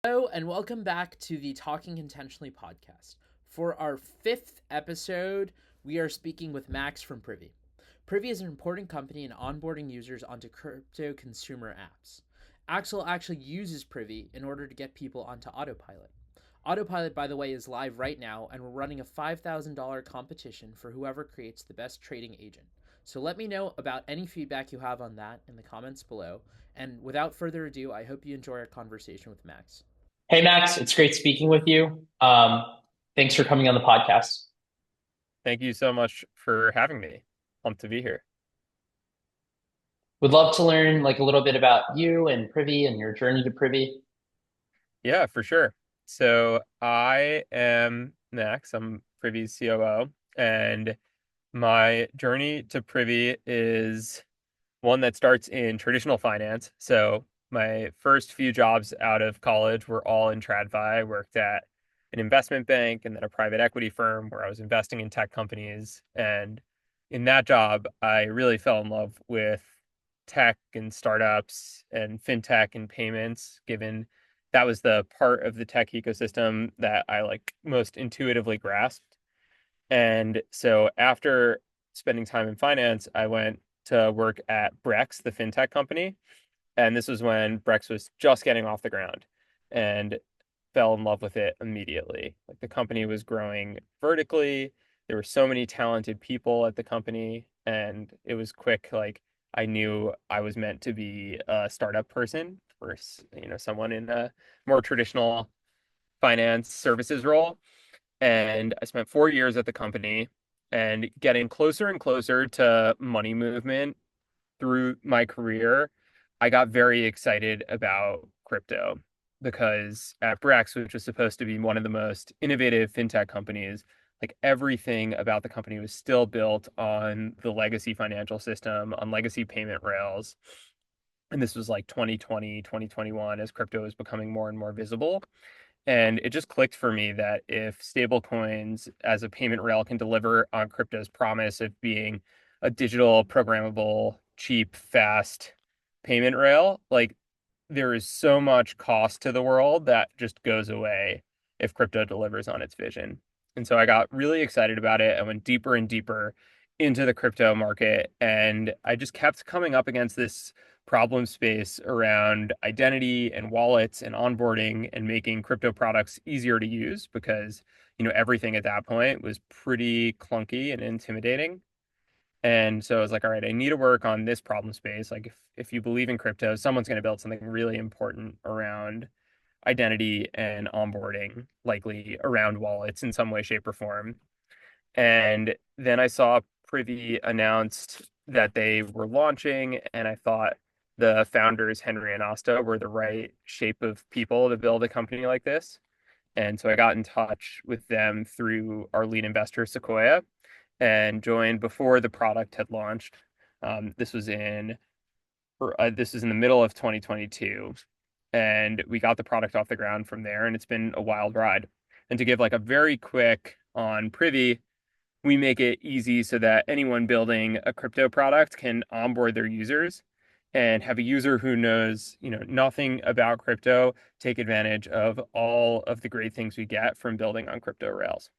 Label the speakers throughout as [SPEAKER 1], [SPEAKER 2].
[SPEAKER 1] Hello, and welcome back to the Talking Intentionally podcast. For our fifth episode, we are speaking with Max from Privy. Privy is an important company in onboarding users onto crypto consumer apps. Axel actually uses Privy in order to get people onto Autopilot. Autopilot, by the way, is live right now, and we're running a $5,000 competition for whoever creates the best trading agent. So let me know about any feedback you have on that in the comments below. And without further ado, I hope you enjoy our conversation with Max.
[SPEAKER 2] Hey, Max, it's great speaking with you. Thanks for coming on the podcast.
[SPEAKER 3] Thank you so much for having me. Pumped to be here.
[SPEAKER 2] Would love to learn like a little bit about you and Privy and your journey to Privy.
[SPEAKER 3] Yeah, for sure. So I am Max. I'm Privy's COO, and my journey to Privy is one that starts in traditional finance. So my first few jobs out of college were all in TradFi. I worked at an investment bank and then a private equity firm where I was investing in tech companies. And in that job, I really fell in love with tech and startups and fintech and payments, given that was the part of the tech ecosystem that I like most intuitively grasped. And so after spending time in finance, I went to work at Brex, the fintech company. And this was when Brex was just getting off the ground and fell in love with it immediately. Like the company was growing vertically. There were so many talented people at the company, and it was quick. Like I knew I was meant to be a startup person versus, someone in a more traditional finance services role. And I spent 4 years at the company and getting closer and closer to money movement through my career. I got very excited about crypto because at Brex, which was supposed to be one of the most innovative fintech companies, like everything about the company was still built on the legacy financial system, on legacy payment rails. And this was like 2020, 2021, as crypto was becoming more and more visible. And it just clicked for me that if stablecoins as a payment rail can deliver on crypto's promise of being a digital, programmable, cheap, fast payment rail, like there is so much cost to the world that just goes away if crypto delivers on its vision. And so I got really excited about it. I went deeper and deeper into the crypto market, and I just kept coming up against this problem space around identity and wallets and onboarding and making crypto products easier to use because, everything at that point was pretty clunky and intimidating. And so I was like, all right, I need to work on this problem space. Like if you believe in crypto, someone's going to build something really important around identity and onboarding, likely around wallets in some way, shape, or form. And then I saw Privy announced that they were launching, and I thought the founders, Henry and Asta, were the right shape of people to build a company like this. And so I got in touch with them through our lead investor, Sequoia, and joined before the product had launched. This was in the middle of 2022, and we got the product off the ground from there, and it's been a wild ride. And to give like a very quick on Privy, we make it easy so that anyone building a crypto product can onboard their users and have a user who knows, nothing about crypto take advantage of all of the great things we get from building on crypto rails.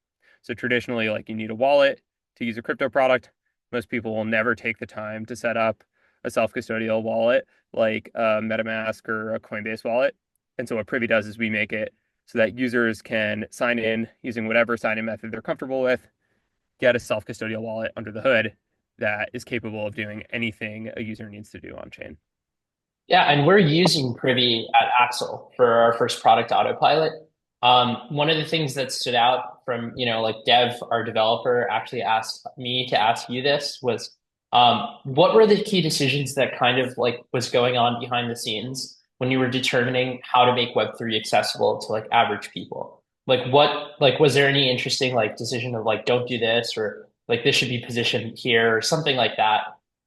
[SPEAKER 3] So traditionally, like you need a wallet to use a crypto product. Most people will never take the time to set up a self-custodial wallet like a MetaMask or a Coinbase wallet. And so what Privy does is we make it so that users can sign in using whatever sign-in method they're comfortable with, get a self-custodial wallet under the hood that is capable of doing anything a user needs to do on chain.
[SPEAKER 2] Yeah, and we're using Privy at Axel for our first product, Autopilot. One of the things that stood out from, like Dev, our developer, actually asked me to ask you this was, what were the key decisions that kind of like was going on behind the scenes when you were determining how to make Web3 accessible to like average people? Like was there any interesting like decision of like, don't do this or like this should be positioned here or something like that?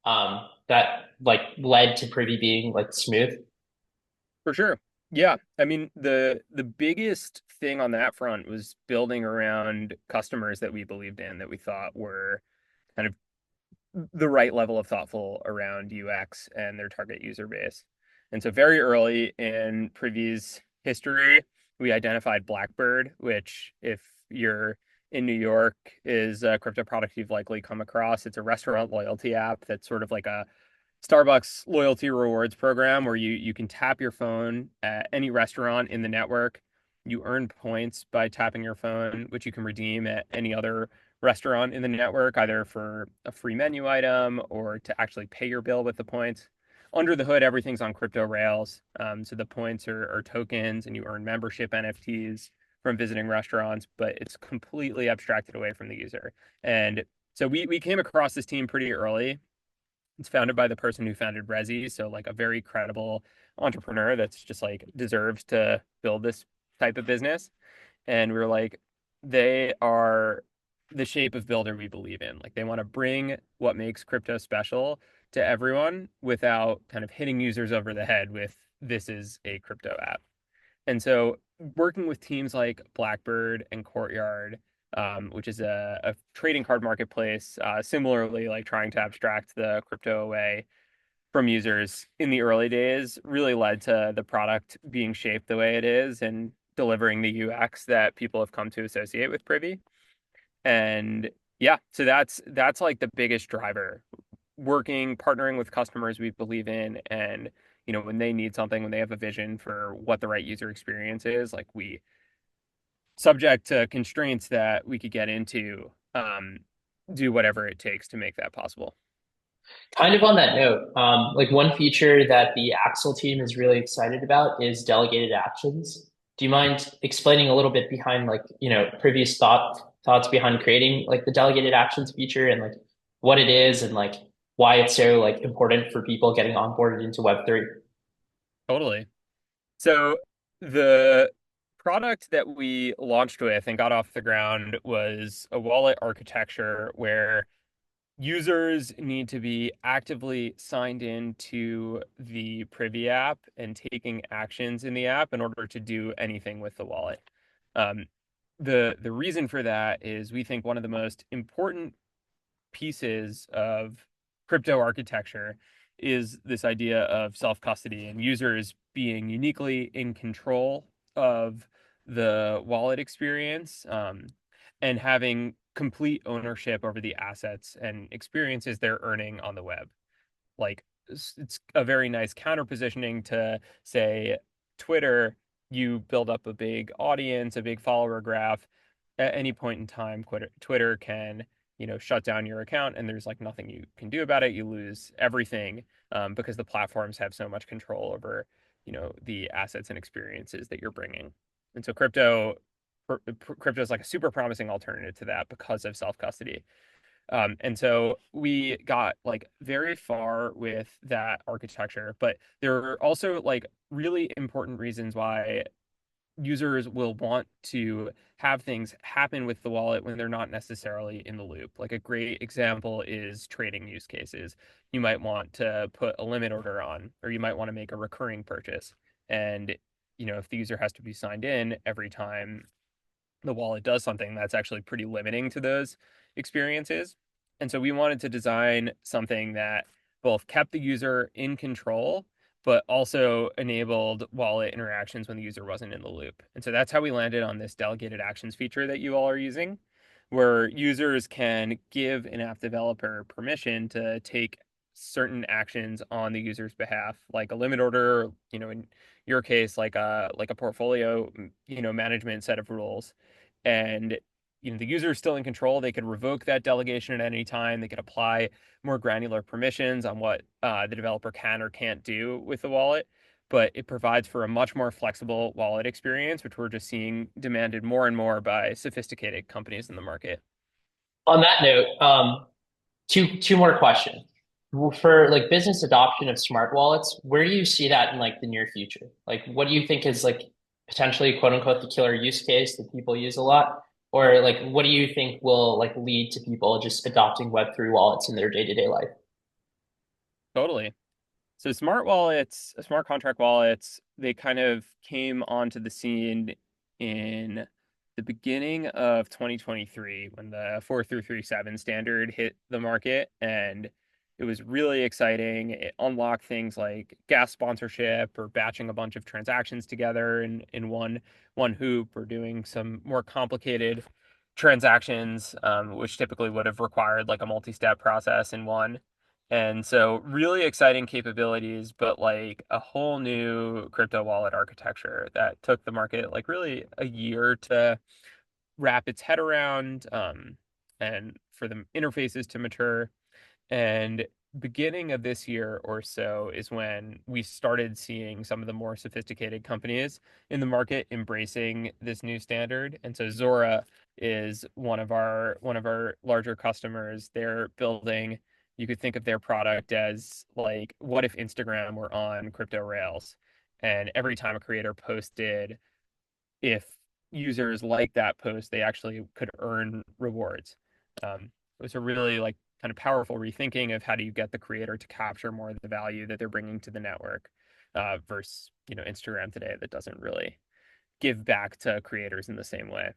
[SPEAKER 2] That like led to Privy being like smooth.
[SPEAKER 3] For sure. Yeah. I mean, the biggest thing on that front was building around customers that we believed in, that we thought were kind of the right level of thoughtful around UX and their target user base. And so very early in Privy's history, we identified Blackbird, which, if you're in New York, is a crypto product you've likely come across. It's a restaurant loyalty app that's sort of like a Starbucks loyalty rewards program where you can tap your phone at any restaurant in the network. You earn points by tapping your phone, which you can redeem at any other restaurant in the network, either for a free menu item or to actually pay your bill with the points. Under the hood, everything's on crypto rails. So the points are tokens, and you earn membership NFTs from visiting restaurants, but it's completely abstracted away from the user. And so we came across this team pretty early. It's founded by the person who founded Resi, so like a very credible entrepreneur that's just like deserves to build this type of business. And we were like, they are the shape of builder we believe in. Like they want to bring what makes crypto special to everyone without kind of hitting users over the head with this is a crypto app. And so working with teams like Blackbird and Courtyard, which is a trading card marketplace, similarly like trying to abstract the crypto away from users in the early days, really led to the product being shaped the way it is and delivering the UX that people have come to associate with Privy. And yeah, so that's like the biggest driver. Working, partnering with customers we believe in, and when they need something, when they have a vision for what the right user experience is, like we, subject to constraints that we could get into, do whatever it takes to make that possible.
[SPEAKER 2] Kind of on that note, like one feature that the Axel team is really excited about is delegated actions. Do you mind explaining a little bit behind like, previous thoughts behind creating like the delegated actions feature and like what it is and like why it's so like important for people getting onboarded into Web3?
[SPEAKER 3] Totally. So the product that we launched with and got off the ground was a wallet architecture where users need to be actively signed in to the Privy app and taking actions in the app in order to do anything with the wallet. Um, the reason for that is we think one of the most important pieces of crypto architecture is this idea of self-custody and users being uniquely in control of the wallet experience, and having complete ownership over the assets and experiences they're earning on the web. Like it's a very nice counter positioning to say Twitter, you build up a big audience, a big follower graph. At any point in time, Twitter can, shut down your account and there's like nothing you can do about it. You lose everything, because the platforms have so much control over, the assets and experiences that you're bringing. And so crypto is like a super promising alternative to that because of self-custody. And so we got like very far with that architecture, but there are also like really important reasons why users will want to have things happen with the wallet when they're not necessarily in the loop. Like a great example is trading use cases. You might want to put a limit order on, or you might want to make a recurring purchase. And, if the user has to be signed in every time the wallet does something, that's actually pretty limiting to those experiences. And so we wanted to design something that both kept the user in control, but also enabled wallet interactions when the user wasn't in the loop. And so that's how we landed on this delegated actions feature that you all are using, where users can give an app developer permission to take certain actions on the user's behalf, like a limit order, in your case, like a portfolio, management set of rules. And the user is still in control. They could revoke that delegation at any time. They could apply more granular permissions on what the developer can or can't do with the wallet. But it provides for a much more flexible wallet experience, which we're just seeing demanded more and more by sophisticated companies in the market.
[SPEAKER 2] On that note, two more questions. For like business adoption of smart wallets, where do you see that in like the near future? Like, what do you think is like potentially quote unquote the killer use case that people use a lot? Or like, what do you think will like lead to people just adopting Web3 wallets in their day-to-day life?
[SPEAKER 3] Totally. So smart wallets, smart contract wallets, they kind of came onto the scene in the beginning of 2023 when the 4337 standard hit the market. And It was really exciting. It unlocked things like gas sponsorship or batching a bunch of transactions together in one hoop, or doing some more complicated transactions, which typically would have required like a multi-step process in one. And so really exciting capabilities, but like a whole new crypto wallet architecture that took the market like really a year to wrap its head around, and for the interfaces to mature. And beginning of this year or so is when we started seeing some of the more sophisticated companies in the market embracing this new standard. And so Zora is one of our larger customers. They're building, you could think of their product as like, what if Instagram were on crypto rails? And every time a creator posted, if users like that post, they actually could earn rewards. It was a really like kind of powerful rethinking of how do you get the creator to capture more of the value that they're bringing to the network, versus Instagram today that doesn't really give back to creators in the same way.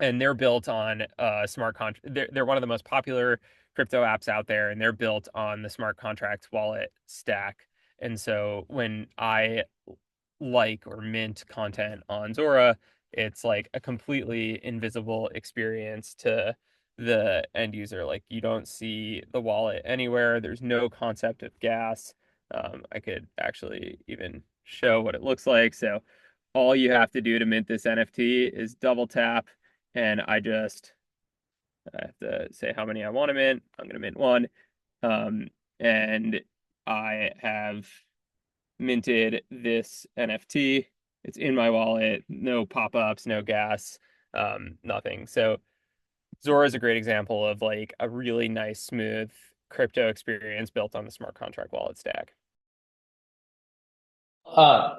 [SPEAKER 3] And they're built on smart contract. They're one of the most popular crypto apps out there, and they're built on the smart contract wallet stack. And so when I like or mint content on Zora, it's like a completely invisible experience to the end user. Like you don't see the wallet anywhere. There's no concept of gas. I could actually even show what it looks like. So all you have to do to mint this NFT is double tap, and I have to say how many I want to mint. I'm going to mint one. And I have minted this NFT. It's in my wallet, no pop-ups, no gas, nothing. So Zora is a great example of like a really nice, smooth crypto experience built on the smart contract wallet stack.
[SPEAKER 2] Uh,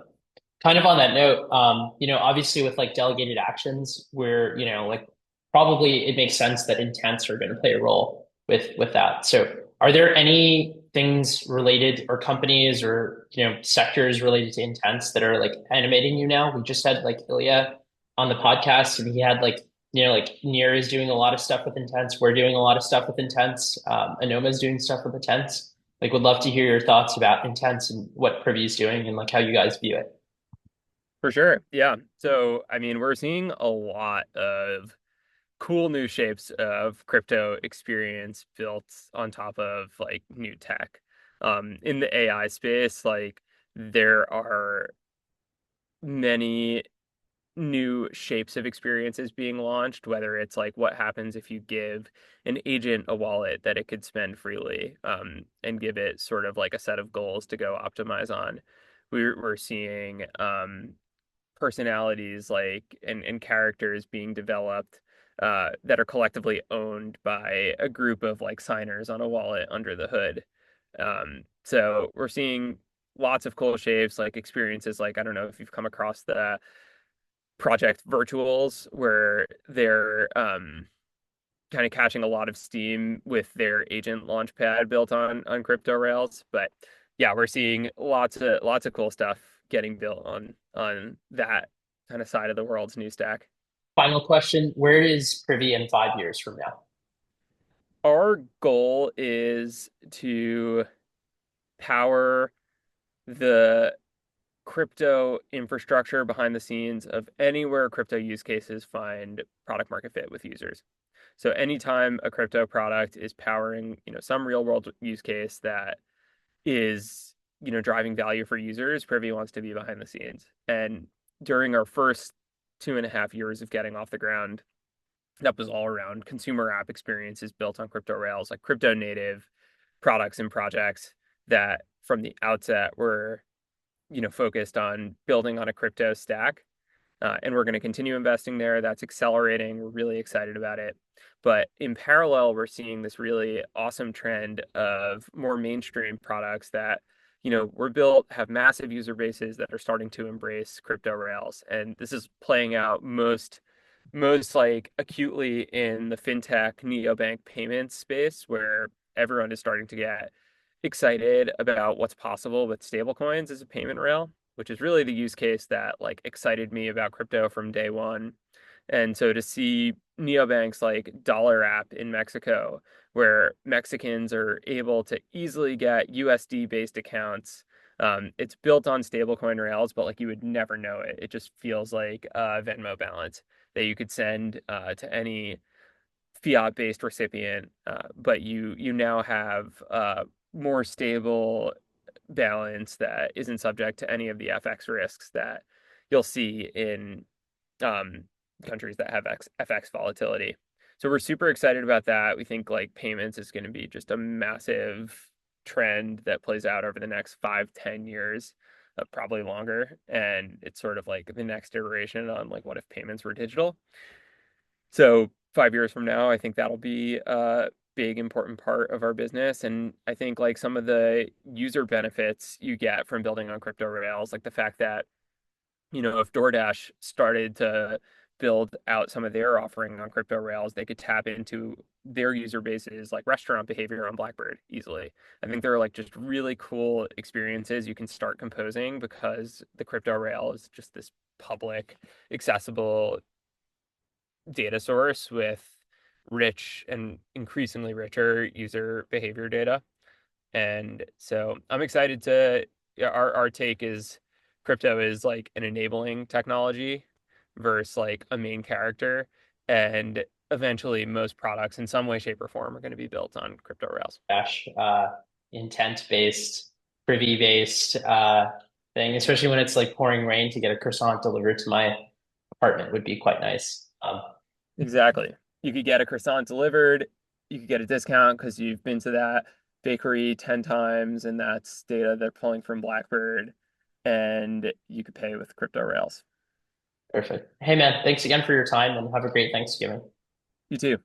[SPEAKER 2] Kind of on that note, obviously with like delegated actions, where, like probably it makes sense that intents are going to play a role with that. So are there any things related or companies or, sectors related to intents that are like animating you now? We just had like Ilya on the podcast, and he had like, like Near is doing a lot of stuff with intents. We're doing a lot of stuff with intents. Anoma is doing stuff with intents. Like, would love to hear your thoughts about intents and what Privy is doing and like how you guys view it.
[SPEAKER 3] For sure. Yeah. So, I mean, we're seeing a lot of cool new shapes of crypto experience built on top of like new tech. In the AI space, like there are many new shapes of experiences being launched, whether it's like what happens if you give an agent a wallet that it could spend freely, and give it sort of like a set of goals to go optimize on. We're seeing personalities like and characters being developed, that are collectively owned by a group of like signers on a wallet under the hood. So we're seeing lots of cool shapes, like experiences like, I don't know if you've come across the project virtuals, where they're kind of catching a lot of steam with their agent launchpad built on crypto rails. But yeah, we're seeing lots of cool stuff getting built on that kind of side of the world's new stack.
[SPEAKER 2] Final question, where is Privy in 5 years from now?
[SPEAKER 3] Our goal is to power the crypto infrastructure behind the scenes of anywhere crypto use cases find product market fit with users. So anytime a crypto product is powering, some real world use case that is, driving value for users, Privy wants to be behind the scenes. And during our first 2.5 years of getting off the ground, that was all around consumer app experiences built on crypto rails, like crypto native products and projects that from the outset were, focused on building on a crypto stack. And we're going to continue investing there. That's accelerating. We're really excited about it. But in parallel, we're seeing this really awesome trend of more mainstream products that, were built, have massive user bases that are starting to embrace crypto rails. And this is playing out most like acutely in the fintech neobank payments space, where everyone is starting to get excited about what's possible with stablecoins as a payment rail, which is really the use case that like excited me about crypto from day one. And so to see neobanks like Dollar App in Mexico, where Mexicans are able to easily get USD based accounts. It's built on stablecoin rails, but like you would never know it. It just feels like a Venmo balance that you could send to any fiat-based recipient, but you now have more stable balance that isn't subject to any of the FX risks that you'll see in um, countries that have FX volatility. So we're super excited about that. We think like payments is going to be just a massive trend that plays out over the next 5, 10 years, probably longer. And it's sort of like the next iteration on like what if payments were digital. So 5 years from now, I think that'll be a big important part of our business. And I think like some of the user benefits you get from building on crypto rails, like the fact that if DoorDash started to build out some of their offering on crypto rails, they could tap into their user bases like restaurant behavior on Blackbird easily. I think there are like just really cool experiences you can start composing because the crypto rail is just this public, accessible data source with rich and increasingly richer user behavior data. And so I'm excited to, yeah, our take is crypto is like an enabling technology versus like a main character. And eventually most products in some way, shape, or form are going to be built on crypto rails.
[SPEAKER 2] Dash intent-based, privy-based thing, especially when it's like pouring rain, to get a croissant delivered to my apartment would be quite nice.
[SPEAKER 3] Exactly. You could get a croissant delivered. You could get a discount because you've been to that bakery 10 times, and that's data they're pulling from Blackbird. And you could pay with crypto rails.
[SPEAKER 2] Perfect. Hey man, thanks again for your time and have a great Thanksgiving.
[SPEAKER 3] You too.